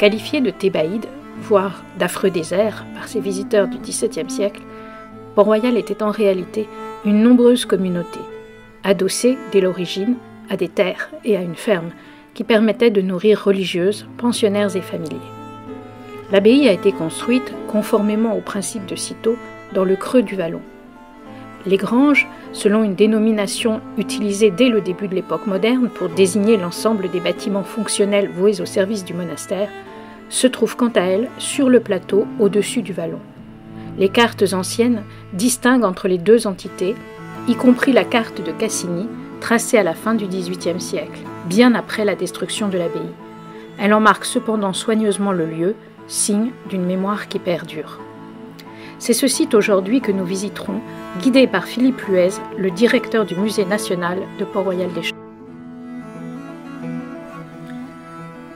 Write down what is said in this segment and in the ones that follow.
Qualifié de thébaïde, voire d'affreux désert par ses visiteurs du XVIIe siècle, Port-Royal était en réalité une nombreuse communauté, adossée dès l'origine à des terres et à une ferme qui permettaient de nourrir religieuses, pensionnaires et familiers. L'abbaye a été construite conformément aux principes de Cîteaux dans le creux du vallon. Les granges, selon une dénomination utilisée dès le début de l'époque moderne pour désigner l'ensemble des bâtiments fonctionnels voués au service du monastère, se trouvent quant à elles sur le plateau au-dessus du vallon. Les cartes anciennes distinguent entre les deux entités, y compris la carte de Cassini, tracée à la fin du XVIIIe siècle, bien après la destruction de l'abbaye. Elle en marque cependant soigneusement le lieu, signe d'une mémoire qui perdure. C'est ce site aujourd'hui que nous visiterons, guidés par Philippe Luez, le directeur du Musée national de Port-Royal des Champs.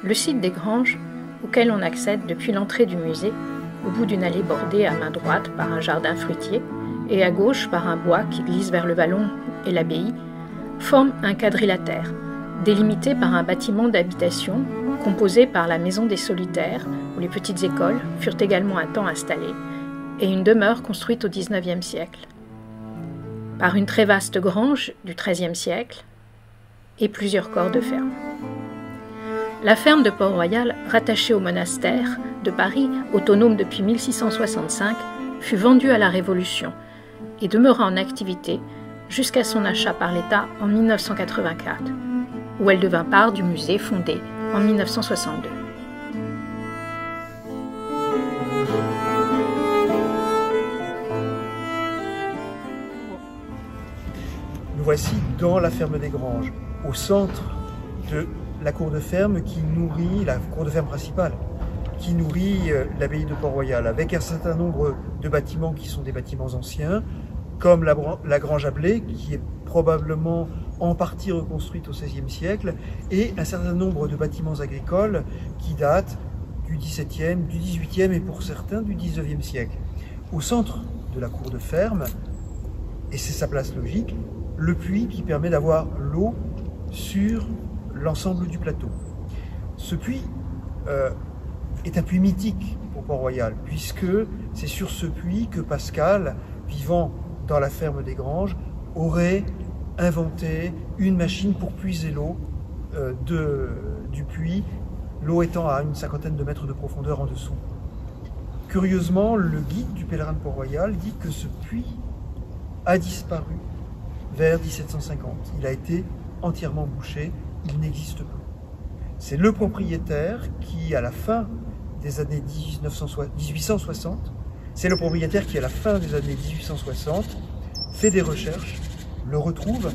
Le site des Granges, auquel on accède depuis l'entrée du musée, au bout d'une allée bordée à main droite par un jardin fruitier et à gauche par un bois qui glisse vers le vallon et l'abbaye, forme un quadrilatère, délimité par un bâtiment d'habitation composé par la maison des solitaires, où les petites écoles furent également un temps installées, et une demeure construite au XIXe siècle, par une très vaste grange du XIIIe siècle et plusieurs corps de ferme. La ferme de Port-Royal, rattachée au monastère de Paris, autonome depuis 1665, fut vendue à la Révolution et demeura en activité jusqu'à son achat par l'État en 1984, où elle devint part du musée fondé en 1962. Nous voici dans la ferme des Granges, au centre de la cour de ferme qui nourrit, la cour de ferme principale, qui nourrit l'abbaye de Port-Royal, avec un certain nombre de bâtiments qui sont des bâtiments anciens, comme la Grange à blé, qui est probablement en partie reconstruite au XVIe siècle, et un certain nombre de bâtiments agricoles qui datent du XVIIe, du XVIIIe et pour certains du XIXe siècle. Au centre de la cour de ferme, et c'est sa place logique, le puits qui permet d'avoir l'eau sur l'ensemble du plateau. Ce puits est un puits mythique pour Port-Royal, puisque c'est sur ce puits que Pascal, vivant dans la ferme des Granges, aurait inventé une machine pour puiser l'eau du puits, l'eau étant à une cinquantaine de mètres de profondeur en dessous. Curieusement, le guide du pèlerin de Port-Royal dit que ce puits a disparu vers 1750. Il a été entièrement bouché, il n'existe plus. C'est le propriétaire qui, à la fin des années 1860, c'est le propriétaire qui, à la fin des années 1860, fait des recherches, le retrouve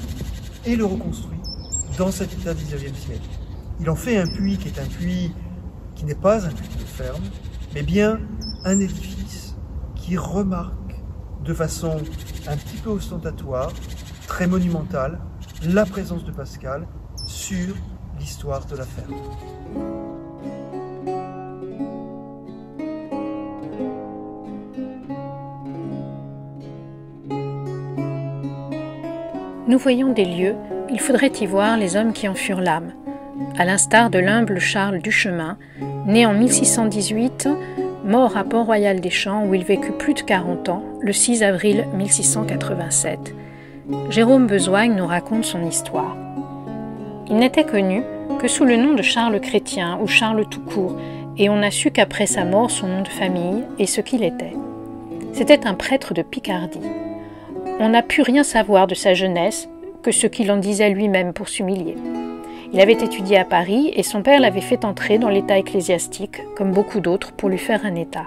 et le reconstruit dans cet état du XIXe siècle. Il en fait un puits qui est un puits qui n'est pas un puits de ferme, mais bien un édifice qui remarque de façon un petit peu ostentatoire, très monumentale, la présence de Pascal sur l'histoire de la ferme. Nous voyons des lieux, il faudrait y voir les hommes qui en furent l'âme, à l'instar de l'humble Charles Duchemin, né en 1618, mort à Port-Royal des Champs où il vécut plus de 40 ans, le 6 avril 1687. Jérôme Bezoigne nous raconte son histoire. Il n'était connu que sous le nom de Charles Chrétien ou Charles tout court, et on n'a su qu'après sa mort son nom de famille et ce qu'il était. C'était un prêtre de Picardie. On n'a pu rien savoir de sa jeunesse que ce qu'il en disait lui-même pour s'humilier. Il avait étudié à Paris et son père l'avait fait entrer dans l'état ecclésiastique, comme beaucoup d'autres, pour lui faire un état.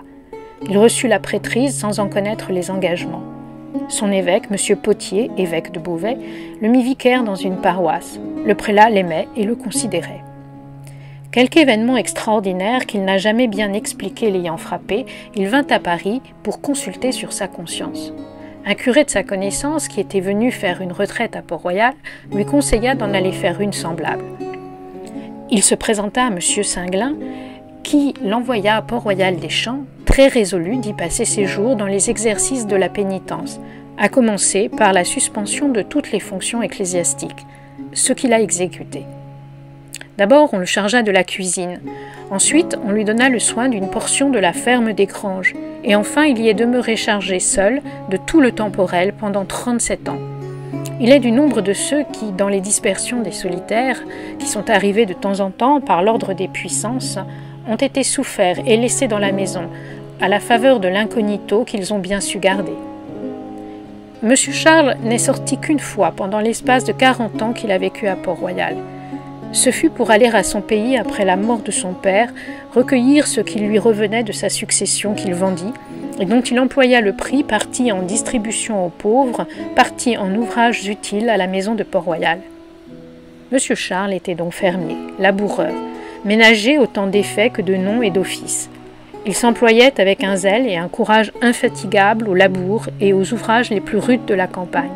Il reçut la prêtrise sans en connaître les engagements. Son évêque, M. Potier, évêque de Beauvais, le mit vicaire dans une paroisse. Le prélat l'aimait et le considérait. Quelque événement extraordinaire qu'il n'a jamais bien expliqué l'ayant frappé, il vint à Paris pour consulter sur sa conscience. Un curé de sa connaissance, qui était venu faire une retraite à Port-Royal, lui conseilla d'en aller faire une semblable. Il se présenta à M. Singlin, qui l'envoya à Port-Royal des Champs, très résolu d'y passer ses jours dans les exercices de la pénitence, à commencer par la suspension de toutes les fonctions ecclésiastiques, ce qu'il a exécuté. D'abord, on le chargea de la cuisine. Ensuite, on lui donna le soin d'une portion de la ferme des Granges. Et enfin, il y est demeuré chargé seul de tout le temporel pendant 37 ans. Il est du nombre de ceux qui, dans les dispersions des solitaires, qui sont arrivés de temps en temps par l'ordre des puissances, ont été soufferts et laissés dans la maison, à la faveur de l'incognito qu'ils ont bien su garder. Monsieur Charles n'est sorti qu'une fois pendant l'espace de 40 ans qu'il a vécu à Port-Royal. Ce fut pour aller à son pays après la mort de son père, recueillir ce qui lui revenait de sa succession qu'il vendit, et dont il employa le prix parti en distribution aux pauvres, parti en ouvrages utiles à la maison de Port-Royal. Monsieur Charles était donc fermier, laboureur, ménager autant d'effets que de noms et d'offices. Il s'employait avec un zèle et un courage infatigables au labour et aux ouvrages les plus rudes de la campagne.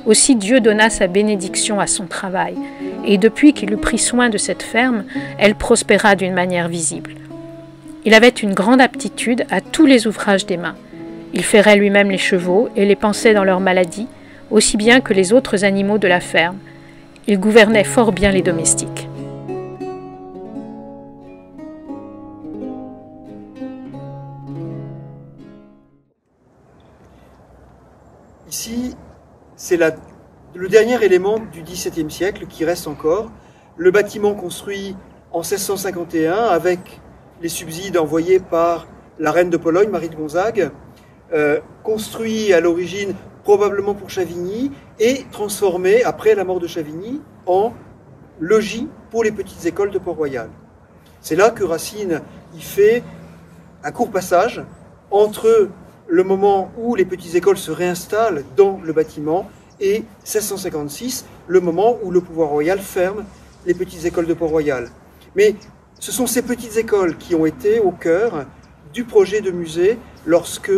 Aussi Dieu donna sa bénédiction à son travail, et depuis qu'il eut pris soin de cette ferme, elle prospéra d'une manière visible. Il avait une grande aptitude à tous les ouvrages des mains. Il ferrait lui-même les chevaux et les pansait dans leur maladie, aussi bien que les autres animaux de la ferme. Il gouvernait fort bien les domestiques. Ici, c'est le dernier élément du XVIIe siècle qui reste encore. Le bâtiment construit en 1651 avec les subsides envoyés par la reine de Pologne, Marie de Gonzague, construit à l'origine probablement pour Chavigny et transformé, après la mort de Chavigny, en logis pour les petites écoles de Port-Royal. C'est là que Racine y fait un court passage entre le moment où les petites écoles se réinstallent dans le bâtiment et 1656, le moment où le pouvoir royal ferme les petites écoles de Port-Royal. Mais ce sont ces petites écoles qui ont été au cœur du projet de musée lorsque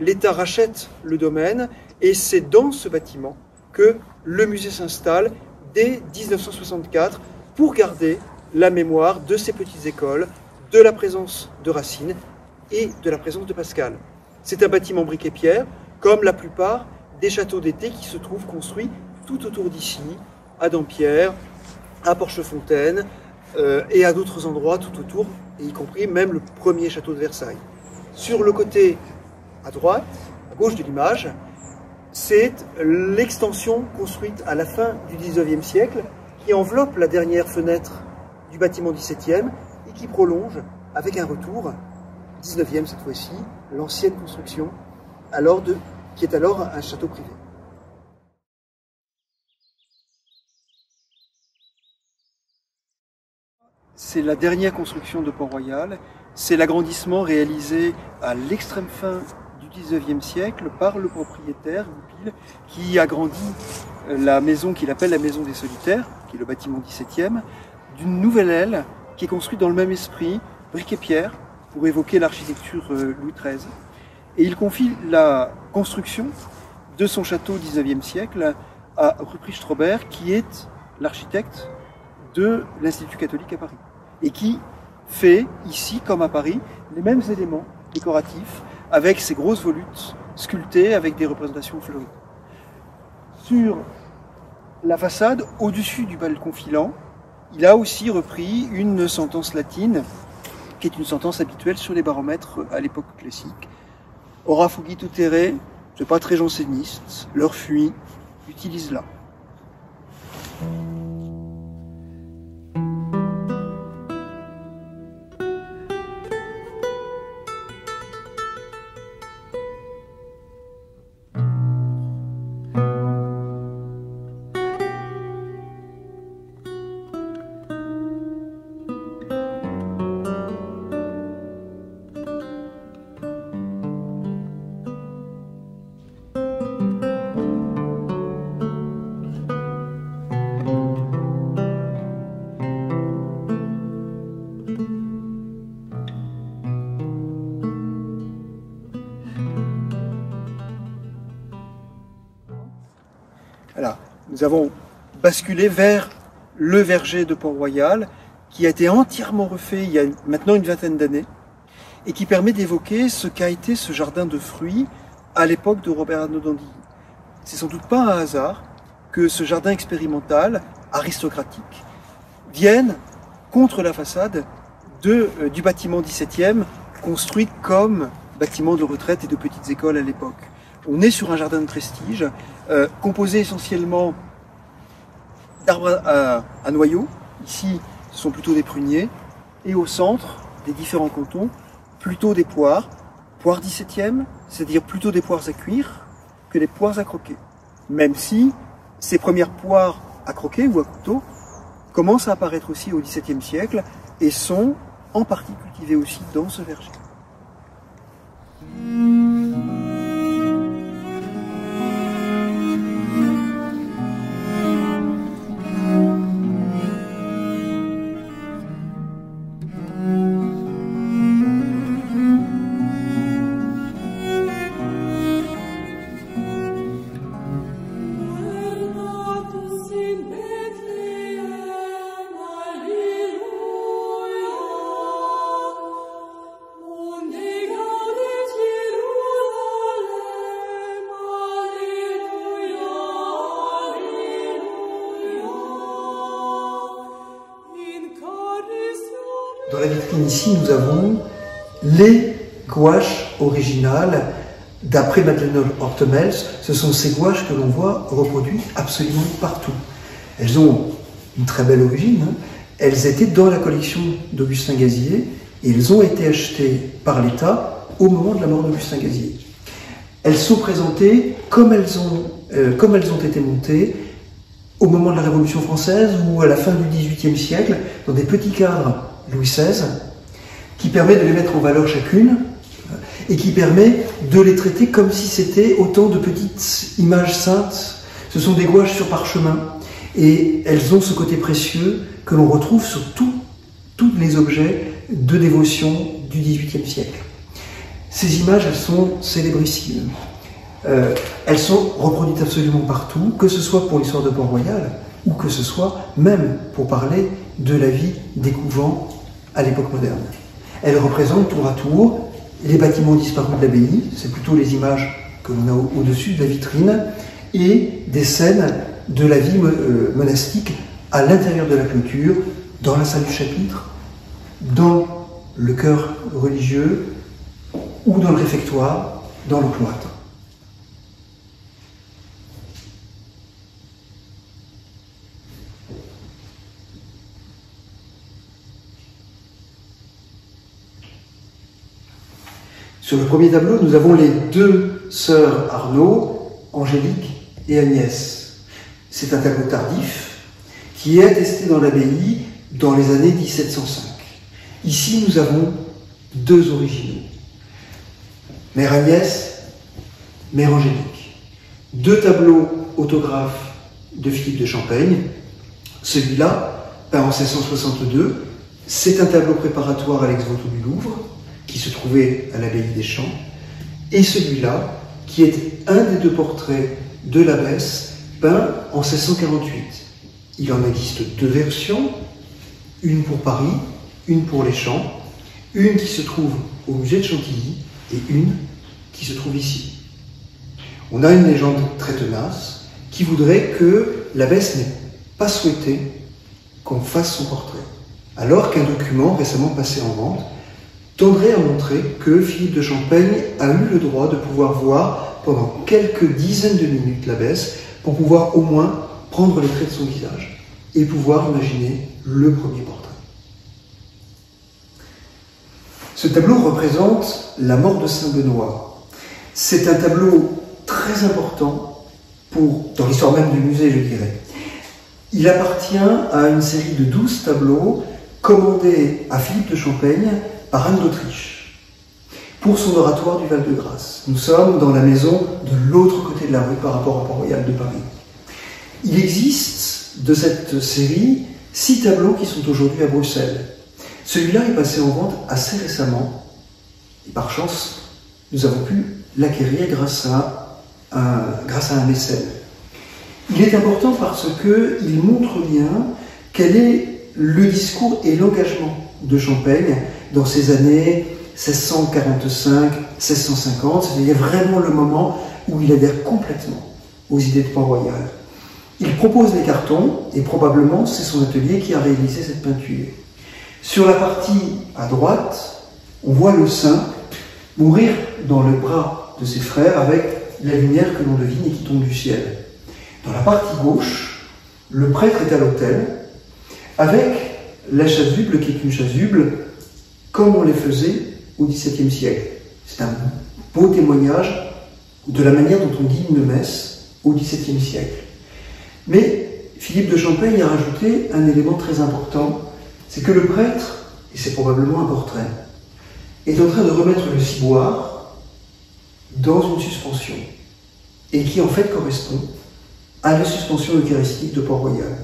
l'État rachète le domaine, et c'est dans ce bâtiment que le musée s'installe dès 1964 pour garder la mémoire de ces petites écoles, de la présence de Racine et de la présence de Pascal. C'est un bâtiment brique et pierre, comme la plupart des châteaux d'été qui se trouvent construits tout autour d'ici, à Dampierre, à Porchefontaine et à d'autres endroits tout autour, et y compris même le premier château de Versailles. Sur le côté à droite, à gauche de l'image, c'est l'extension construite à la fin du XIXe siècle qui enveloppe la dernière fenêtre du bâtiment XVIIe et qui prolonge avec un retour, 19e cette fois-ci, l'ancienne construction, qui est alors un château privé. C'est la dernière construction de Port-Royal, c'est l'agrandissement réalisé à l'extrême fin du XIXe siècle par le propriétaire, Goupil, qui agrandit la maison qu'il appelle la maison des solitaires, qui est le bâtiment XVIIe, d'une nouvelle aile qui est construite dans le même esprit, brique et pierre, pour évoquer l'architecture Louis XIII. Et il confie la construction de son château au XIXe siècle à Ruprecht-Robert, qui est l'architecte de l'Institut catholique à Paris, et qui fait, ici comme à Paris, les mêmes éléments décoratifs, avec ces grosses volutes sculptées avec des représentations fleuries. Sur la façade, au-dessus du balcon filant, il a aussi repris une sentence latine, qui est une sentence habituelle sur les baromètres à l'époque classique. Ora fugit utere, c'est pas très janséniste, leur fuit, utilise-la. Voilà, nous avons basculé vers le verger de Port-Royal, qui a été entièrement refait il y a maintenant une vingtaine d'années, et qui permet d'évoquer ce qu'a été ce jardin de fruits à l'époque de Robert Arnauld d'Andilly. C'est sans doute pas un hasard que ce jardin expérimental, aristocratique, vienne contre la façade du bâtiment 17e, construit comme bâtiment de retraite et de petites écoles à l'époque. On est sur un jardin de prestige, composé essentiellement d'arbres à noyaux. Ici, ce sont plutôt des pruniers. Et au centre des différents cantons, plutôt des poires 17e, c'est-à-dire plutôt des poires à cuire que des poires à croquer. Même si ces premières poires à croquer ou à couteau commencent à apparaître aussi au XVIIe siècle et sont en partie cultivées aussi dans ce verger. Dans la vitrine ici, nous avons les gouaches originales d'après Madeleine Hortemels. Ce sont ces gouaches que l'on voit reproduites absolument partout. Elles ont une très belle origine. Elles étaient dans la collection d'Augustin Gazier et elles ont été achetées par l'État au moment de la mort d'Augustin Gazier. Elles sont présentées comme elles ont été montées au moment de la Révolution française ou à la fin du XVIIIe siècle, dans des petits cadres Louis XVI, qui permet de les mettre en valeur chacune et qui permet de les traiter comme si c'était autant de petites images saintes. Ce sont des gouaches sur parchemin et elles ont ce côté précieux que l'on retrouve sur tous les objets de dévotion du XVIIIe siècle. Ces images, elles sont célébrissimes. Elles sont reproduites absolument partout, que ce soit pour l'histoire de Port-Royal ou que ce soit même pour parler de la vie des couvents à l'époque moderne. Elles représentent tour à tour les bâtiments disparus de l'abbaye, c'est plutôt les images que l'on a au-dessus de la vitrine, et des scènes de la vie monastique à l'intérieur de la clôture, dans la salle du chapitre, dans le chœur religieux ou dans le réfectoire, dans le cloître. Sur le premier tableau, nous avons les deux sœurs Arnaud, Angélique et Agnès. C'est un tableau tardif qui est attesté dans l'abbaye dans les années 1705. Ici, nous avons deux originaux. Mère Agnès, Mère Angélique. Deux tableaux autographes de Philippe de Champaigne. Celui-là, peint en 1662, c'est un tableau préparatoire à l'ex-voto du Louvre, qui se trouvait à l'abbaye des Champs, et celui-là, qui est un des deux portraits de l'abbesse, peint en 1648. Il en existe deux versions, une pour Paris, une pour les Champs, une qui se trouve au musée de Chantilly et une qui se trouve ici. On a une légende très tenace qui voudrait que l'abbesse n'ait pas souhaité qu'on fasse son portrait, alors qu'un document récemment passé en vente tendrait à montrer que Philippe de Champaigne a eu le droit de pouvoir voir pendant quelques dizaines de minutes l'abbesse pour pouvoir au moins prendre les traits de son visage et pouvoir imaginer le premier portrait. Ce tableau représente la mort de Saint-Benoît. C'est un tableau très important dans l'histoire même du musée, je dirais. Il appartient à une série de 12 tableaux commandés à Philippe de Champaigne par Anne d'Autriche, pour son oratoire du Val-de-Grâce. Nous sommes dans la maison de l'autre côté de la rue par rapport à Port-Royal de Paris. Il existe de cette série 6 tableaux qui sont aujourd'hui à Bruxelles. Celui-là est passé en vente assez récemment, et par chance, nous avons pu l'acquérir grâce à un mécène. Il est important parce qu'il montre bien quel est le discours et l'engagement de Champaigne dans ces années 1645-1650, c'est-à-dire vraiment le moment où il adhère complètement aux idées de Port-Royal. Il propose les cartons, et probablement c'est son atelier qui a réalisé cette peinture. Sur la partie à droite, on voit le saint mourir dans le bras de ses frères avec la lumière que l'on devine et qui tombe du ciel. Dans la partie gauche, le prêtre est à l'autel avec la chasuble qui est une chasuble comme on les faisait au XVIIe siècle. C'est un beau témoignage de la manière dont on dit une messe au XVIIe siècle. Mais Philippe de Champaigne a rajouté un élément très important, c'est que le prêtre, et c'est probablement un portrait, est en train de remettre le ciboire dans une suspension, et qui en fait correspond à la suspension eucharistique de Port-Royal.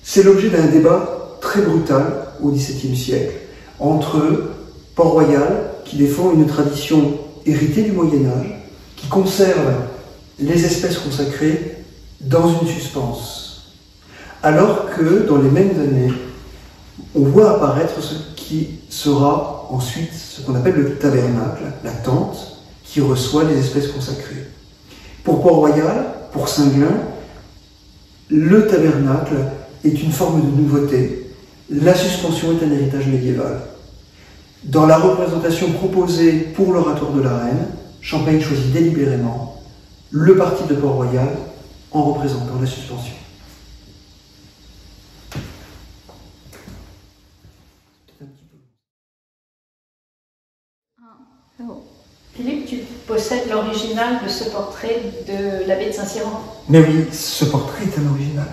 C'est l'objet d'un débat très brutal au XVIIe siècle, entre Port-Royal, qui défend une tradition héritée du Moyen-Âge, qui conserve les espèces consacrées dans une suspense, alors que dans les mêmes années, on voit apparaître ce qui sera ensuite ce qu'on appelle le tabernacle, la tente, qui reçoit les espèces consacrées. Pour Port-Royal, pour Singuin, le tabernacle est une forme de nouveauté. La suspension est un héritage médiéval. Dans la représentation proposée pour l'oratoire de la Reine, Champaigne choisit délibérément le parti de Port-Royal en représentant la suspension. Philippe, tu possèdes l'original de ce portrait de l'abbé de Saint-Cyran. Mais oui, ce portrait est un original.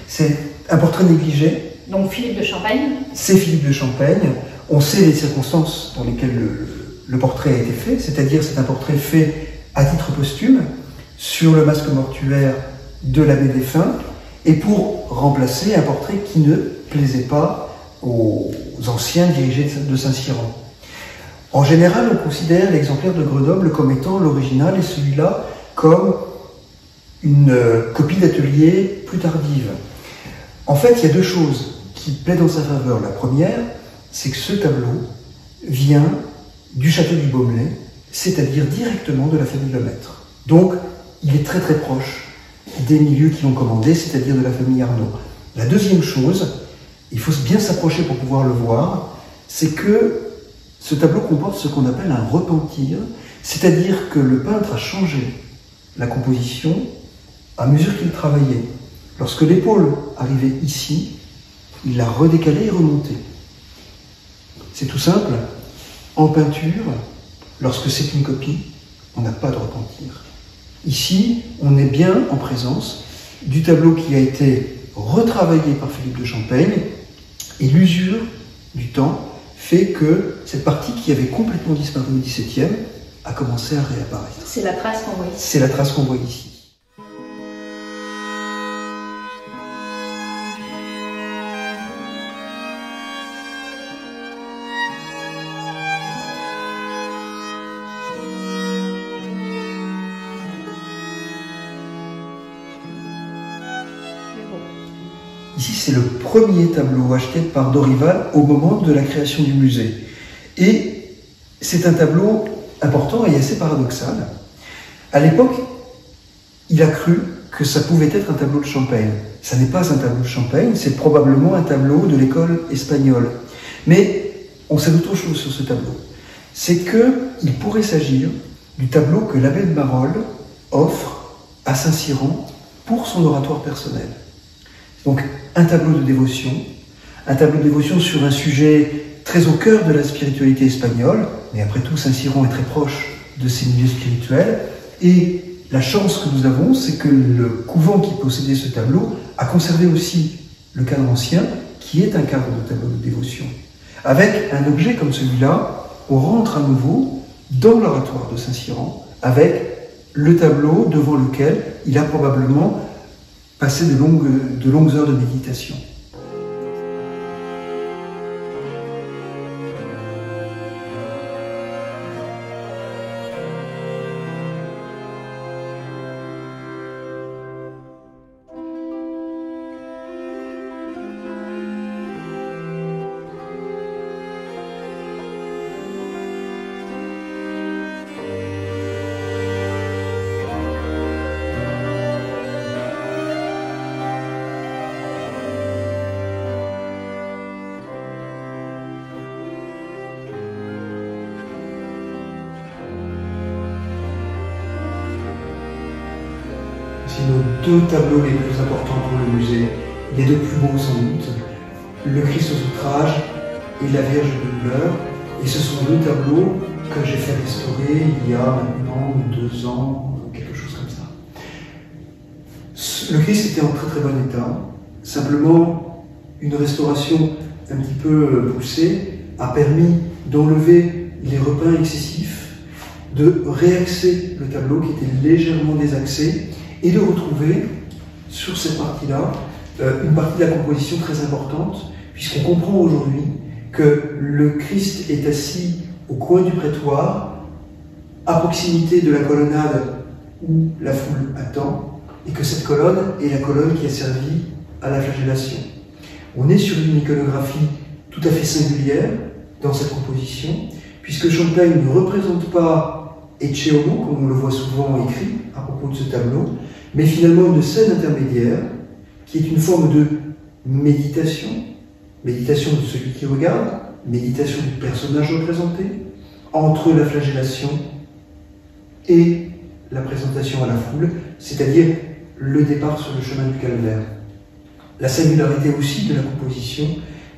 C'est un portrait négligé. Donc Philippe de Champaigne. C'est Philippe de Champaigne. On sait les circonstances dans lesquelles le portrait a été fait, c'est-à-dire c'est un portrait fait à titre posthume sur le masque mortuaire de l'abbé défunt et pour remplacer un portrait qui ne plaisait pas aux anciens dirigés de Saint-Cyran. En général, on considère l'exemplaire de Grenoble comme étant l'original et celui-là comme une copie d'atelier plus tardive. En fait, il y a deux choses qui plaident en sa faveur. La première, c'est que ce tableau vient du château du Baumelet, c'est-à-dire directement de la famille Lemaître. Donc, il est très très proche des milieux qui l'ont commandé, c'est-à-dire de la famille Arnaud. La deuxième chose, il faut bien s'approcher pour pouvoir le voir, c'est que ce tableau comporte ce qu'on appelle un repentir, c'est-à-dire que le peintre a changé la composition à mesure qu'il travaillait. Lorsque l'épaule arrivait ici, il l'a redécalée et remontée. C'est tout simple. En peinture, lorsque c'est une copie, on n'a pas de repentir. Ici, on est bien en présence du tableau qui a été retravaillé par Philippe de Champaigne et l'usure du temps fait que cette partie qui avait complètement disparu au XVIIe a commencé à réapparaître. C'est la trace qu'on voit ici. C'est la trace qu'on voit ici. Ici, c'est le premier tableau acheté par Dorival au moment de la création du musée. Et c'est un tableau important et assez paradoxal. À l'époque, il a cru que ça pouvait être un tableau de Champaigne. Ça n'est pas un tableau de Champaigne, c'est probablement un tableau de l'école espagnole. Mais on sait autre chose sur ce tableau. C'est qu'il pourrait s'agir du tableau que l'abbé de Marolles offre à Saint-Cyran pour son oratoire personnel. Donc, un tableau de dévotion sur un sujet très au cœur de la spiritualité espagnole, mais après tout, Saint-Cyran est très proche de ces milieux spirituels, et la chance que nous avons, c'est que le couvent qui possédait ce tableau a conservé aussi le cadre ancien, qui est un cadre de tableau de dévotion. Avec un objet comme celui-là, on rentre à nouveau dans l'oratoire de Saint-Cyran, avec le tableau devant lequel il a probablement passer de longues heures de méditation. C'est nos deux tableaux les plus importants pour le musée, les deux plus beaux sans doute, le Christ aux outrages et la Vierge de douleur. Et ce sont deux tableaux que j'ai fait restaurer il y a maintenant 2 ans, quelque chose comme ça. Le Christ était en très très bon état, simplement une restauration un petit peu poussée a permis d'enlever les repeints excessifs, de réaxer le tableau qui était légèrement désaxé et de retrouver sur cette partie-là une partie de la composition très importante, puisqu'on comprend aujourd'hui que le Christ est assis au coin du prétoire, à proximité de la colonnade où la foule attend, et que cette colonne est la colonne qui a servi à la flagellation. On est sur une iconographie tout à fait singulière dans cette composition, puisque Champaigne ne représente pas Ecce Homo, comme on le voit souvent écrit à propos de ce tableau, mais finalement une scène intermédiaire, qui est une forme de méditation, méditation de celui qui regarde, méditation du personnage représenté, entre la flagellation et la présentation à la foule, c'est-à-dire le départ sur le chemin du calvaire. La singularité aussi de la composition,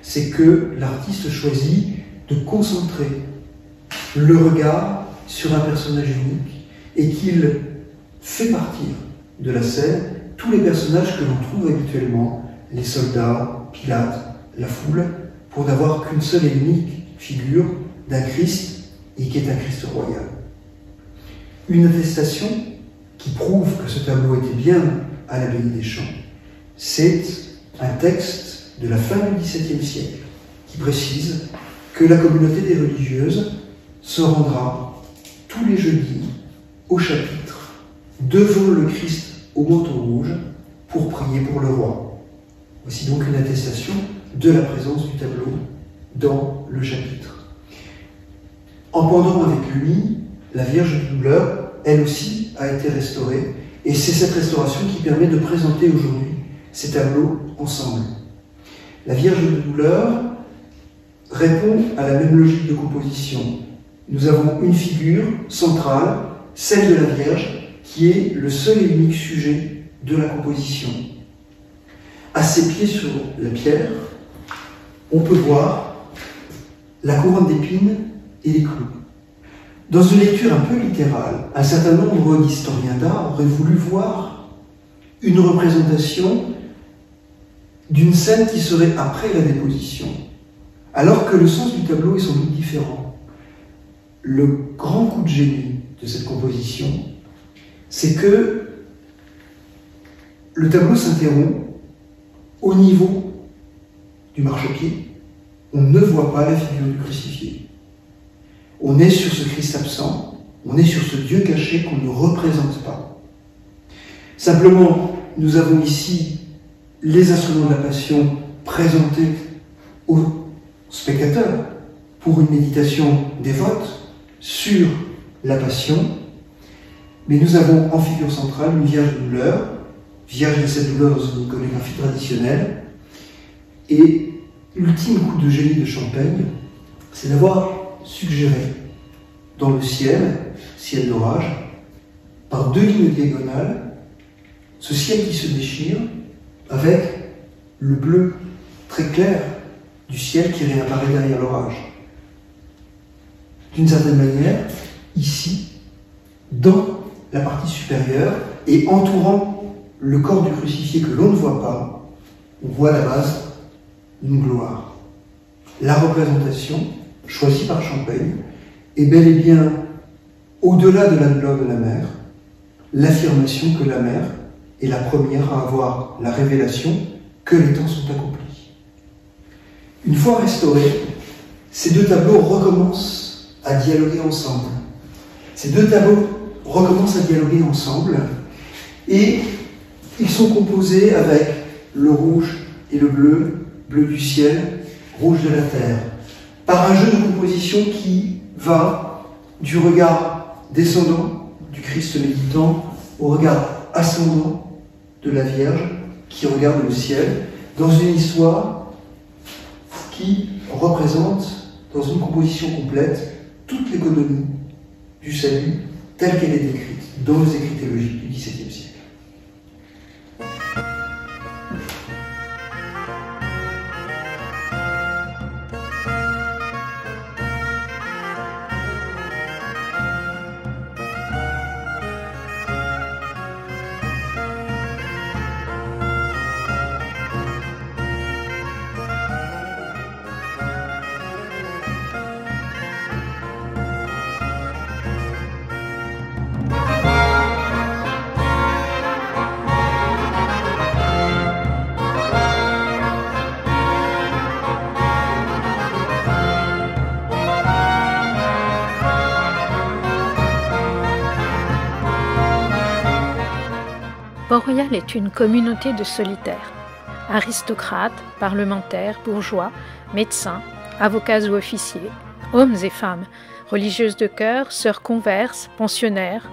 c'est que l'artiste choisit de concentrer le regard sur un personnage unique et qu'il fait partir de la scène tous les personnages que l'on trouve habituellement, les soldats, Pilate, la foule, pour n'avoir qu'une seule et unique figure d'un Christ, et qui est un Christ royal. Une attestation qui prouve que ce tableau était bien à l'abbaye des Champs, c'est un texte de la fin du XVIIe siècle qui précise que la communauté des religieuses se rendra tous les jeudis au chapitre devant le Christ au manteau rouge pour prier pour le roi. Voici donc une attestation de la présence du tableau dans le chapitre. En pendant avec lui, la Vierge de douleur, elle aussi, a été restaurée, et c'est cette restauration qui permet de présenter aujourd'hui ces tableaux ensemble. La Vierge de douleur répond à la même logique de composition. Nous avons une figure centrale, celle de la Vierge, qui est le seul et unique sujet de la composition. À ses pieds sur la pierre, on peut voir la couronne d'épines et les clous. Dans une lecture un peu littérale, un certain nombre d'historiens d'art auraient voulu voir une représentation d'une scène qui serait après la déposition, alors que le sens du tableau est sans doute différent. Le grand coup de génie de cette composition, c'est que le tableau s'interrompt au niveau du marchepied. On ne voit pas la figure du crucifié. On est sur ce Christ absent, on est sur ce Dieu caché qu'on ne représente pas. Simplement, nous avons ici les instruments de la Passion présentés aux spectateurs pour une méditation dévote sur la Passion, mais nous avons en figure centrale une Vierge de douleur, Vierge de cette douleur dans une iconographie traditionnelle, et l'ultime coup de génie de Champaigne, c'est d'avoir suggéré dans le ciel d'orage, par 2 lignes diagonales, ce ciel qui se déchire avec le bleu très clair du ciel qui réapparaît derrière l'orage. D'une certaine manière, ici, dans la partie supérieure et entourant le corps du crucifié que l'on ne voit pas, on voit à la base une gloire. La représentation, choisie par Champaigne, est bel et bien, au-delà de la douleur de la mère, l'affirmation que la mère est la première à avoir la révélation que les temps sont accomplis. Une fois restaurés, ces deux tableaux recommencent à dialoguer ensemble. Ces deux tableaux recommencent à dialoguer ensemble et ils sont composés avec le rouge et le bleu, bleu du ciel, rouge de la terre, par un jeu de composition qui va du regard descendant du Christ méditant au regard ascendant de la Vierge qui regarde le ciel, dans une histoire qui représente, dans une composition complète, toute l'économie du salut telle qu'elle est décrite dans les écrits théologiques du XVIIe siècle. Port-Royal est une communauté de solitaires, aristocrates, parlementaires, bourgeois, médecins, avocats ou officiers, hommes et femmes, religieuses de cœur, sœurs converses, pensionnaires,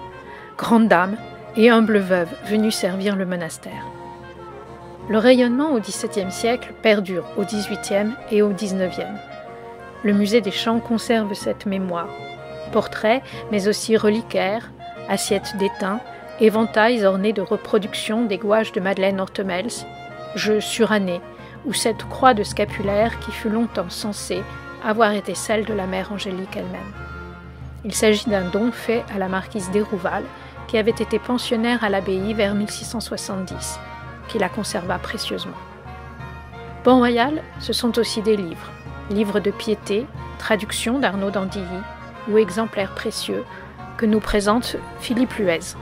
grandes dames et humbles veuves venues servir le monastère. Le rayonnement au XVIIe siècle perdure au XVIIIe et au XIXe. Le musée des Champs conserve cette mémoire. Portraits, mais aussi reliquaires, assiettes d'étain, éventails ornés de reproductions des gouaches de Madeleine Hortemels, jeux surannés, ou cette croix de scapulaire qui fut longtemps censée avoir été celle de la mère Angélique elle-même. Il s'agit d'un don fait à la marquise d'Hérouval, qui avait été pensionnaire à l'abbaye vers 1670, qui la conserva précieusement. Port-Royal, ce sont aussi des livres, livres de piété, traductions d'Arnaud d'Andilly ou exemplaires précieux que nous présente Philippe Luez.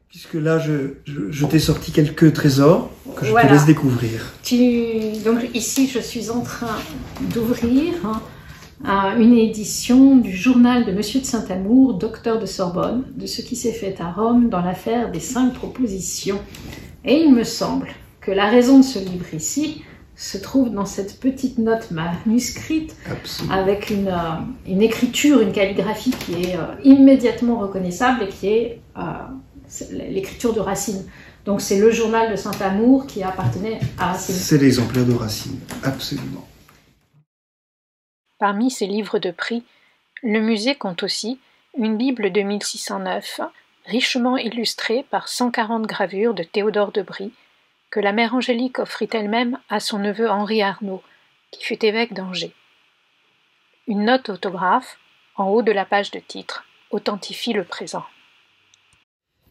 Puisque là, je t'ai sorti quelques trésors que je te laisse découvrir. Donc ici, je suis en train d'ouvrir une édition du journal de Monsieur de Saint-Amour, docteur de Sorbonne, de ce qui s'est fait à Rome dans l'affaire des 5 propositions. Et il me semble que la raison de ce livre ici se trouve dans cette petite note manuscrite. Absolument. Avec une écriture, une calligraphie qui est immédiatement reconnaissable et qui est l'écriture de Racine. Donc c'est le journal de Saint-Amour qui appartenait à Racine. C'est l'exemplaire de Racine, absolument. Parmi ces livres de prix, le musée compte aussi une Bible de 1609, richement illustrée par 140 gravures de Théodore de Brie, que la mère Angélique offrit elle-même à son neveu Henri Arnaud, qui fut évêque d'Angers. Une note autographe, en haut de la page de titre, authentifie le présent.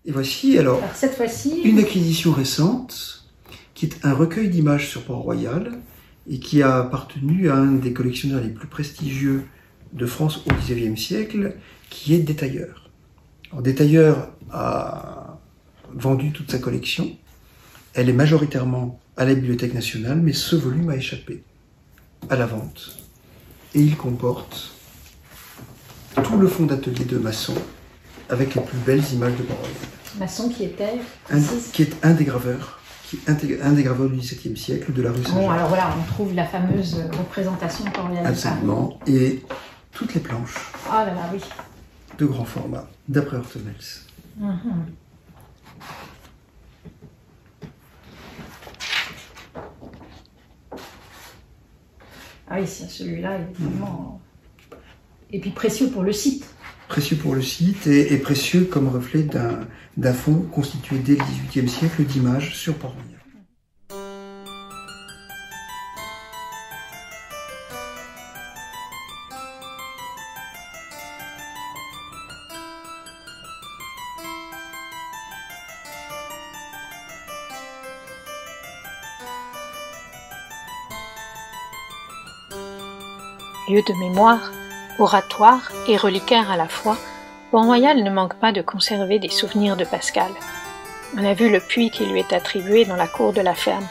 Et voici alors cette fois-ci une acquisition récente, qui est un recueil d'images sur Port-Royal, et qui a appartenu à un des collectionneurs les plus prestigieux de France au XIXe siècle, qui est Détailleur. Alors, Détailleur a vendu toute sa collection. Elle est majoritairement à la Bibliothèque nationale, mais ce volume a échappé à la vente. Et il comporte tout le fonds d'atelier de Masson, avec les plus belles images de Port-Royal. Masson qui était qui est un des graveurs. Un des graveurs du XVIIe siècle de la rue Saint-Jacques. Bon, alors voilà, on trouve la fameuse représentation de Port-Royal. Absolument. Et toutes les planches. Ah là là, oui. De grand format, d'après Hortemels. Ah oui, celui-là est vraiment... Et puis précieux pour le site. Précieux pour le site et précieux comme reflet d'un fonds constitué dès le XVIIIe siècle d'images sur Port-Royal. Lieu de mémoire, oratoire et reliquaire à la fois, Port-Royal ne manque pas de conserver des souvenirs de Pascal. On a vu le puits qui lui est attribué dans la cour de la ferme.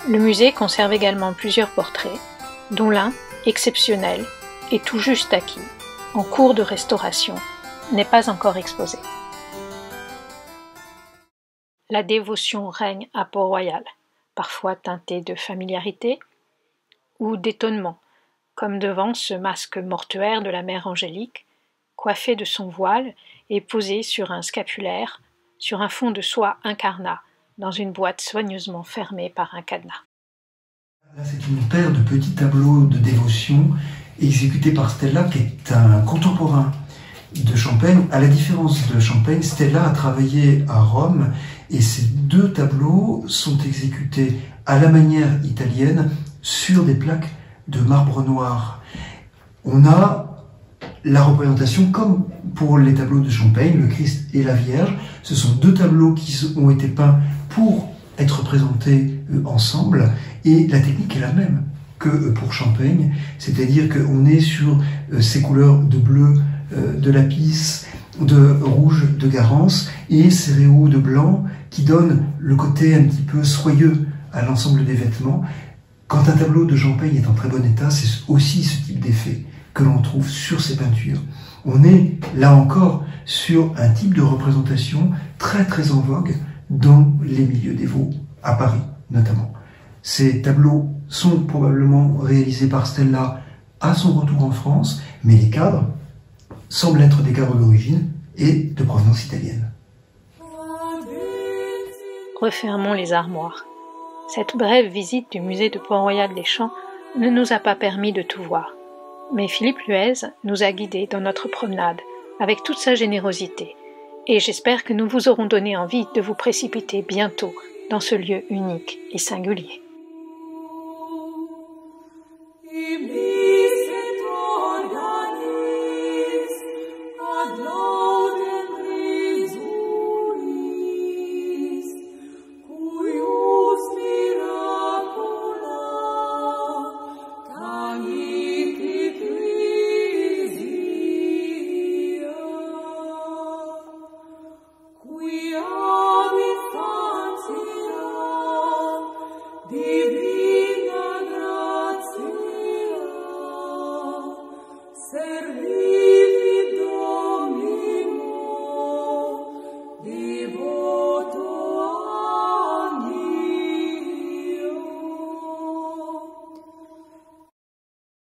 Le musée conserve également plusieurs portraits, dont l'un, exceptionnel et tout juste acquis, en cours de restauration, n'est pas encore exposé. La dévotion règne à Port-Royal, parfois teintée de familiarité ou d'étonnement, comme devant ce masque mortuaire de la mère Angélique, coiffé de son voile et posé sur un scapulaire, sur un fond de soie incarnat, dans une boîte soigneusement fermée par un cadenas. Là, c'est une paire de petits tableaux de dévotion exécutés par Stella, qui est un contemporain de Champaigne. À la différence de Champaigne, Stella a travaillé à Rome et ces 2 tableaux sont exécutés à la manière italienne sur des plaques de marbre noir. On a la représentation comme pour les tableaux de Champaigne, le Christ et la Vierge. Ce sont 2 tableaux qui ont été peints pour être présentés ensemble et la technique est la même que pour Champaigne, c'est-à-dire qu'on est sur ces couleurs de bleu, de lapis, de rouge, de Garance et ces rayons de blanc qui donnent le côté un petit peu soyeux à l'ensemble des vêtements. Quand un tableau de Champaigne est en très bon état, c'est aussi ce type d'effet que l'on trouve sur ces peintures. On est, là encore, sur un type de représentation très très en vogue dans les milieux dévots, à Paris notamment. Ces tableaux sont probablement réalisés par Stella à son retour en France, mais les cadres semblent être des cadres d'origine et de provenance italienne. Refermons les armoires. Cette brève visite du musée de Port-Royal des Champs ne nous a pas permis de tout voir. Mais Philippe Luez nous a guidés dans notre promenade avec toute sa générosité. Et j'espère que nous vous aurons donné envie de vous précipiter bientôt dans ce lieu unique et singulier.